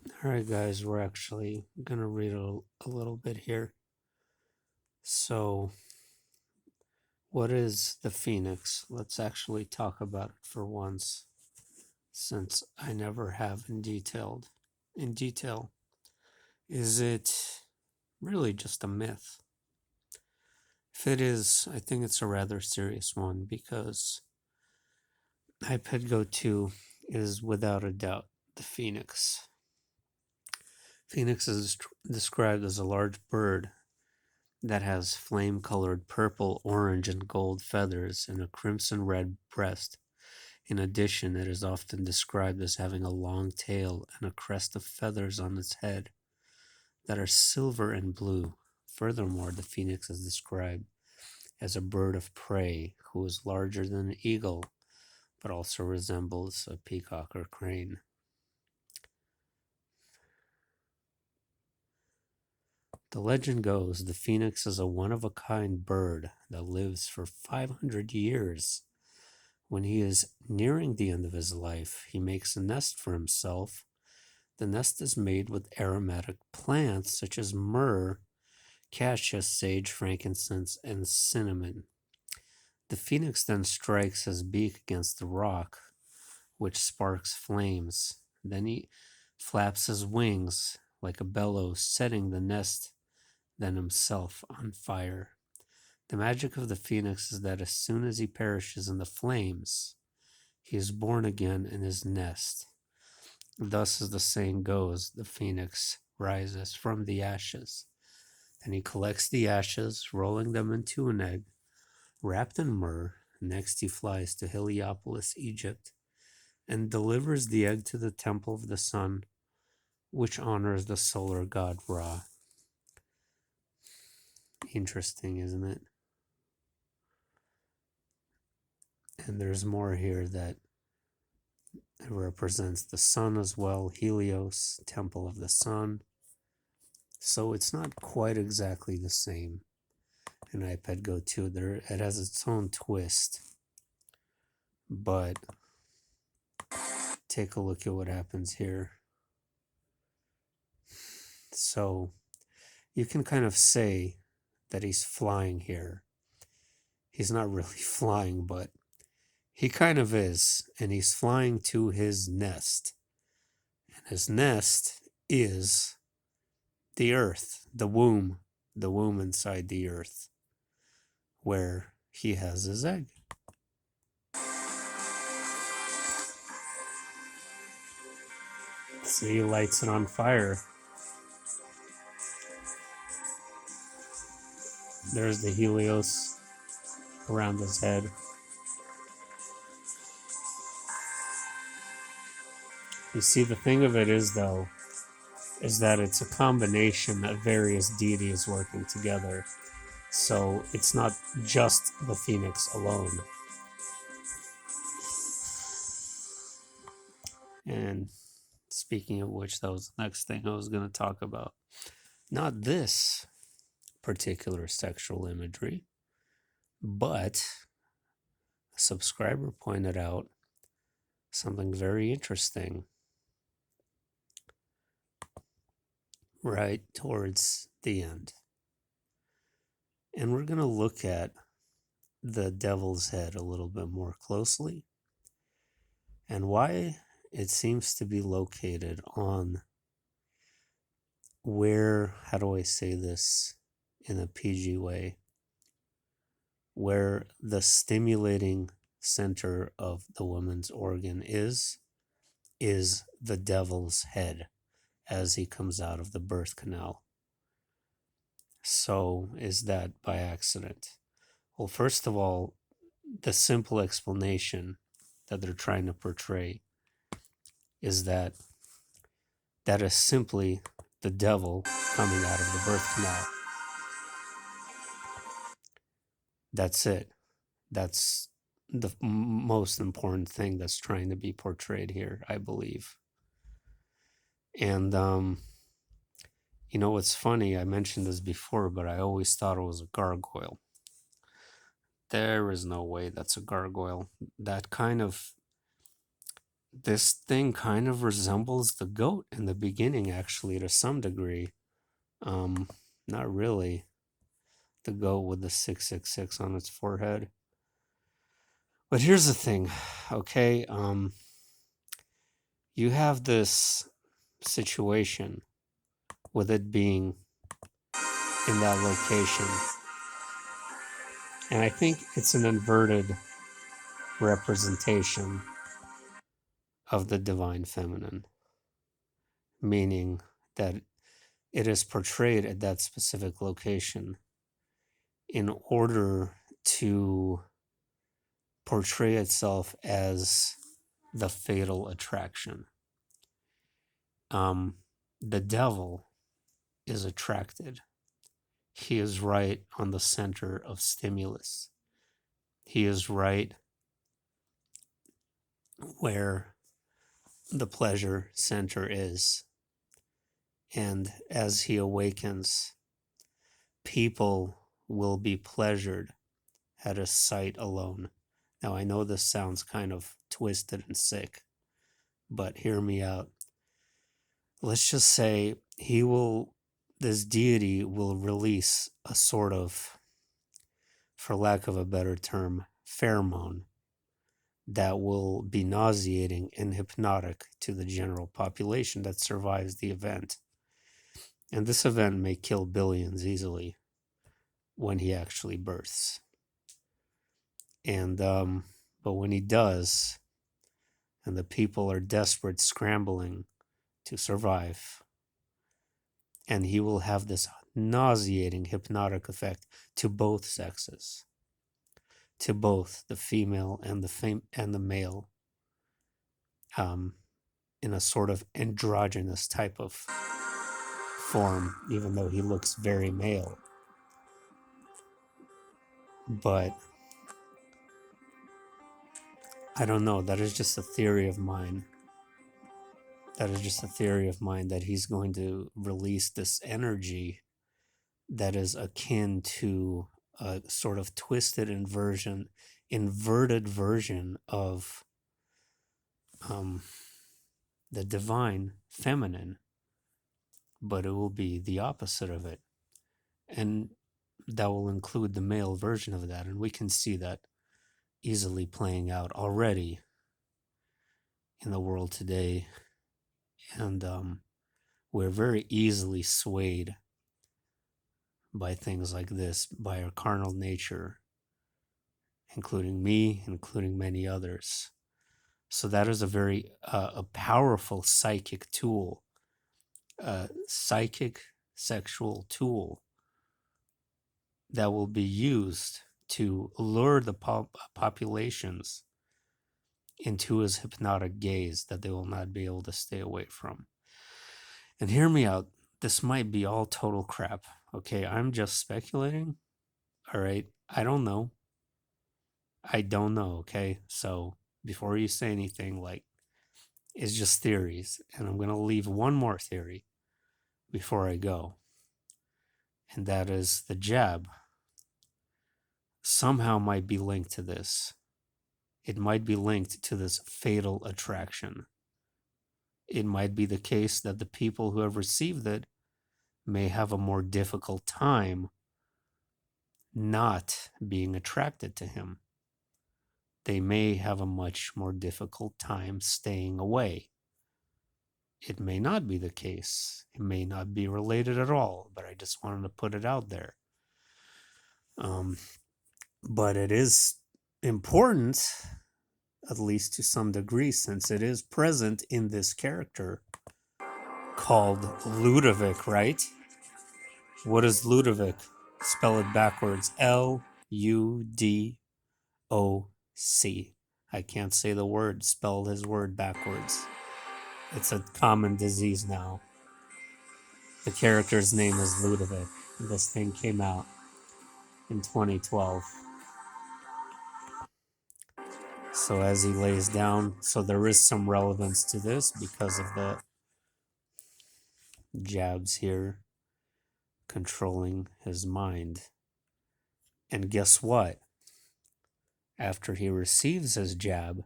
All right, guys, we're actually going to read a little bit here. So, what is the phoenix? Let's actually talk about it for once, since I never have In detail, is it really just a myth? If it is, I think it's a rather serious one because Ipetgoat2 is without a doubt the phoenix. Phoenix is described as a large bird that has flame colored purple, orange, and gold feathers and a crimson red breast. In addition, it is often described as having a long tail and a crest of feathers on its head that are silver and blue. Furthermore, the phoenix is described as a bird of prey who is larger than an eagle but also resembles a peacock or crane. The legend goes the phoenix is a one of a kind bird that lives for 500 years. When he is nearing the end of his life, he makes a nest for himself. The nest is made with aromatic plants such as myrrh, cassia, sage, frankincense, and cinnamon. The phoenix then strikes his beak against the rock, which sparks flames. Then he flaps his wings like a bellows, setting the nest, then himself, on fire. The magic of the phoenix is that as soon as he perishes in the flames, he is born again in his nest. Thus, as the saying goes, the phoenix rises from the ashes. And he collects the ashes, rolling them into an egg, wrapped in myrrh. Next, he flies to Heliopolis, Egypt, and delivers the egg to the temple of the sun, which honors the solar god Ra. Interesting, isn't it? And there's more here that it represents the sun as well, Helios, temple of the sun. So it's not quite exactly the same in Ipetgoat2. It has its own twist. But take a look at what happens here. So you can kind of say that he's flying here. He's not really flying, but he kind of is. And he's flying to his nest. And his nest is the earth, the womb inside the earth, where he has his egg. See, he lights it on fire. There's the Helios around his head. You see, the thing of it is, though, is that it's a combination of various deities working together. So it's not just the phoenix alone. And speaking of which, that was the next thing I was going to talk about. Not this particular sexual imagery, but a subscriber pointed out something very interesting right towards the end. And we're going to look at the devil's head a little bit more closely and why it seems to be located on where, how do I say this in a PG way, where the stimulating center of the woman's organ is the devil's head as he comes out of the birth canal. So is that by accident? Well, first of all, the simple explanation that they're trying to portray is that is simply the devil coming out of the birth canal. That's it. That's the most important thing that's trying to be portrayed here, I believe. And you know what's funny? I mentioned this before, but I always thought it was a gargoyle. There is no way that's a gargoyle. That kind of This thing kind of resembles the goat in the beginning, actually, to some degree. Um, Not really. The goat with the 666 on its forehead. But here's the thing, okay? You have this situation with it being in that location. And I think it's an inverted representation of the divine feminine, meaning that it is portrayed at that specific location in order to portray itself as the fatal attraction. Um, the devil is attracted. He is right on the center of stimulus. He is right where the pleasure center is. And as he awakens, people will be pleasured at his sight alone. Now, I know this sounds kind of twisted and sick, but hear me out. Let's just say this deity will release a sort of, for lack of a better term, pheromone that will be nauseating and hypnotic to the general population that survives the event. And this event may kill billions easily when he actually births. And but when he does, and the people are desperate, scrambling to survive, and he will have this nauseating hypnotic effect to both sexes, to both the female and the male, um, in a sort of androgynous type of form, even though he looks very male. But I don't know. That is just a theory of mine. That is just a theory of mine that he's going to release this energy that is akin to a sort of inverted version of um, the divine feminine, but it will be the opposite of it. And that will include the male version of that. And we can see that easily playing out already in the world today. And we're very easily swayed by things like this, by our carnal nature, including me, including many others. So that is a very a powerful psychic tool, psychic sexual tool that will be used to lure the populations into his hypnotic gaze that they will not be able to stay away from. And hear me out. This might be all total crap. Okay, I'm just speculating. All right, I don't know. I don't know. Okay, so before you say anything, like, it's just theories. And I'm going to leave one more theory before I go. And that is the jab somehow might be linked to this. It might be linked to this fatal attraction. It might be the case that the people who have received it may have a more difficult time not being attracted to him. They may have a much more difficult time staying away. It may not be the case. It may not be related at all, but I just wanted to put it out there. But it is important, at least to some degree, since it is present in this character called Ludovic, right? What is Ludovic? Spell it backwards. Ludoc. I can't say the word, spell his word backwards. It's a common disease now. The character's name is Ludovic. This thing came out in 2012. So as he lays down, so there is some relevance to this because of the jabs here controlling his mind. And guess what? After he receives his jab,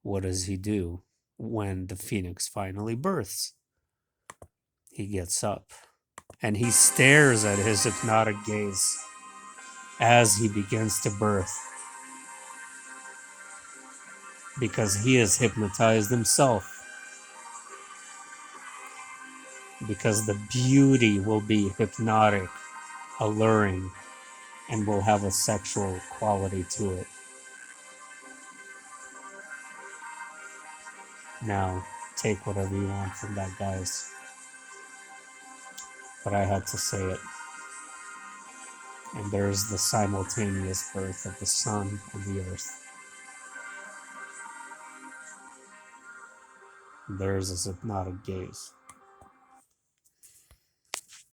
what does he do? when the phoenix finally births. He gets up and he stares at his hypnotic gaze as he begins to birth, because he is hypnotized himself, because the beauty will be hypnotic, alluring, and will have a sexual quality to it. Now, take whatever you want from that, guys. But I had to say it. And there's the simultaneous birth of the sun and the earth. There's his hypnotic gaze.